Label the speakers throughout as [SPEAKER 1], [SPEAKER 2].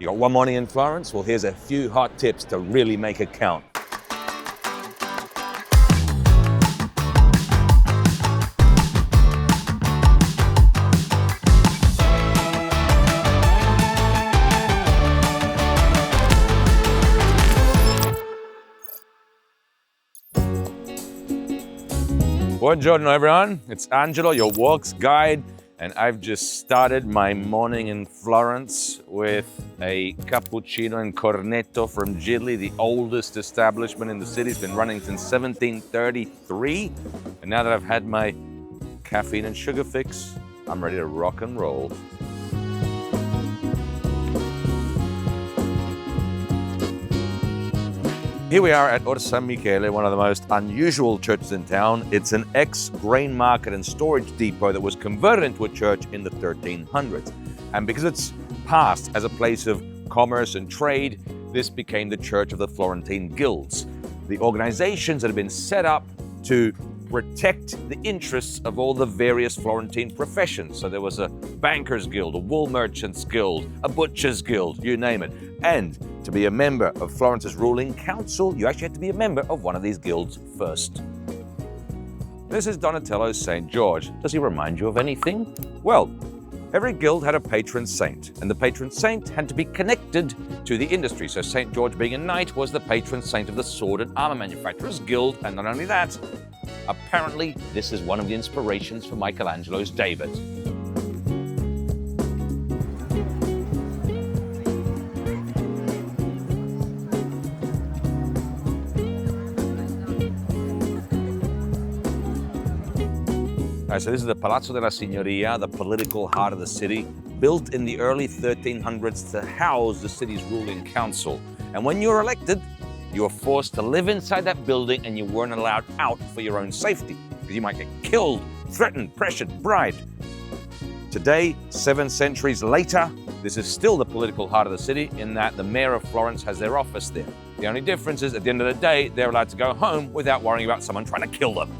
[SPEAKER 1] You got one morning in Florence? Well, here's a few hot tips to really make it count. Buongiorno everyone, it's Angelo, your walks guide, and I've just started my morning in Florence with a cappuccino and cornetto from Gilli, the oldest establishment in the city. It's been running since 1733, and now that I've had my caffeine and sugar fix, I'm ready to rock and roll. Here we are at Orsanmichele, one of the most unusual churches in town. It's an ex-grain market and storage depot that was converted into a church in the 1300s. And because it's passed as a place of commerce and trade, this became the Church of the Florentine Guilds, the organizations that have been set up to protect the interests of all the various Florentine professions. So there was a banker's guild, a wool merchant's guild, a butcher's guild, you name it. And to be a member of Florence's ruling council, you actually had to be a member of one of these guilds first. This is Donatello's St. George. Does he remind you of anything? Well, every guild had a patron saint, and the patron saint had to be connected to the industry. So St. George, being a knight, was the patron saint of the sword and armor manufacturers guild, and not only that, apparently this is one of the inspirations for Michelangelo's David. So this is the Palazzo della Signoria, the political heart of the city, built in the early 1300s to house the city's ruling council. And when you were elected, you were forced to live inside that building and you weren't allowed out for your own safety, because you might get killed, threatened, pressured, bribed. Today, 7 centuries later, this is still the political heart of the city in that the mayor of Florence has their office there. The only difference is at the end of the day, they're allowed to go home without worrying about someone trying to kill them.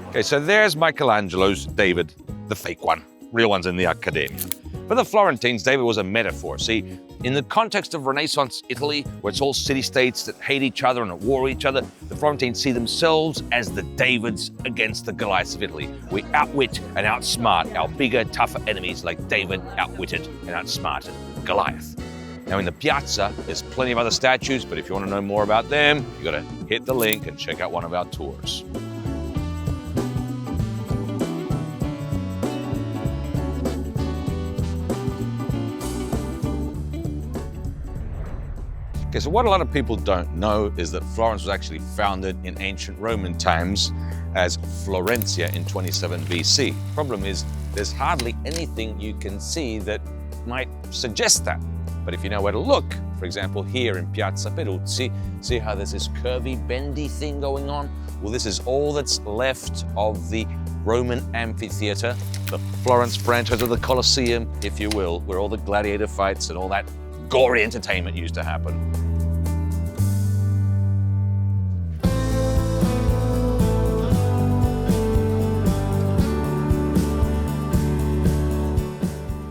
[SPEAKER 1] Okay, so there's Michelangelo's David, the fake one. Real one's in the Accademia. For the Florentines, David was a metaphor. See, in the context of Renaissance Italy, where it's all city-states that hate each other and at war with each other, the Florentines see themselves as the Davids against the Goliaths of Italy. We outwit and outsmart our bigger, tougher enemies like David outwitted and outsmarted Goliath. Now in the Piazza, there's plenty of other statues, but if you want to know more about them, you gotta hit the link and check out one of our tours. Okay, so what a lot of people don't know is that Florence was actually founded in ancient Roman times as Florentia in 27 BC. Problem is, there's hardly anything you can see that might suggest that. But if you know where to look, for example, here in Piazza Peruzzi, see how there's this curvy, bendy thing going on? Well, this is all that's left of the Roman amphitheatre, the Florence franchise of the Colosseum, if you will, where all the gladiator fights and all that gory entertainment used to happen.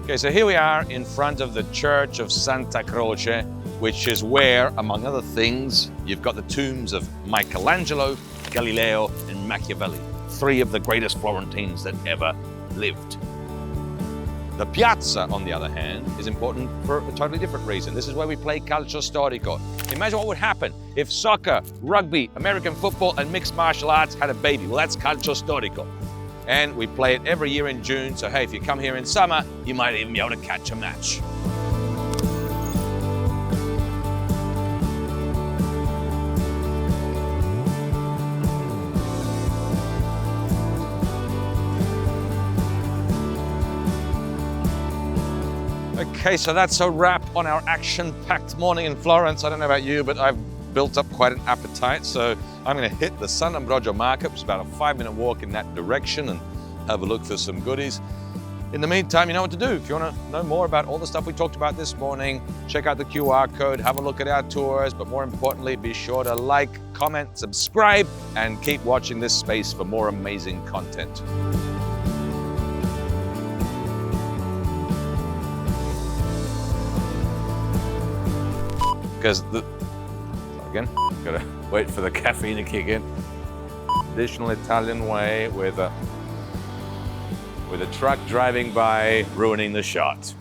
[SPEAKER 1] Okay, so here we are in front of the Church of Santa Croce, which is where, among other things, you've got the tombs of Michelangelo, Galileo, and Machiavelli, 3 of the greatest Florentines that ever lived. The Piazza, on the other hand, is important for a totally different reason. This is where we play calcio storico. Imagine what would happen if soccer, rugby, American football, and mixed martial arts had a baby. Well, that's calcio storico. And we play it every year in June, so hey, if you come here in summer, you might even be able to catch a match. Okay, so that's a wrap on our action-packed morning in Florence. I don't know about you, but I've built up quite an appetite, so I'm going to hit the San Ambrogio market, which is about a 5-minute walk in that direction, and have a look for some goodies. In the meantime, you know what to do. If you want to know more about all the stuff we talked about this morning, check out the QR code, have a look at our tours, but more importantly, be sure to like, comment, subscribe, and keep watching this space for more amazing content. Because again, gotta wait for the caffeine to kick in. Traditional Italian way with a truck driving by, ruining the shot.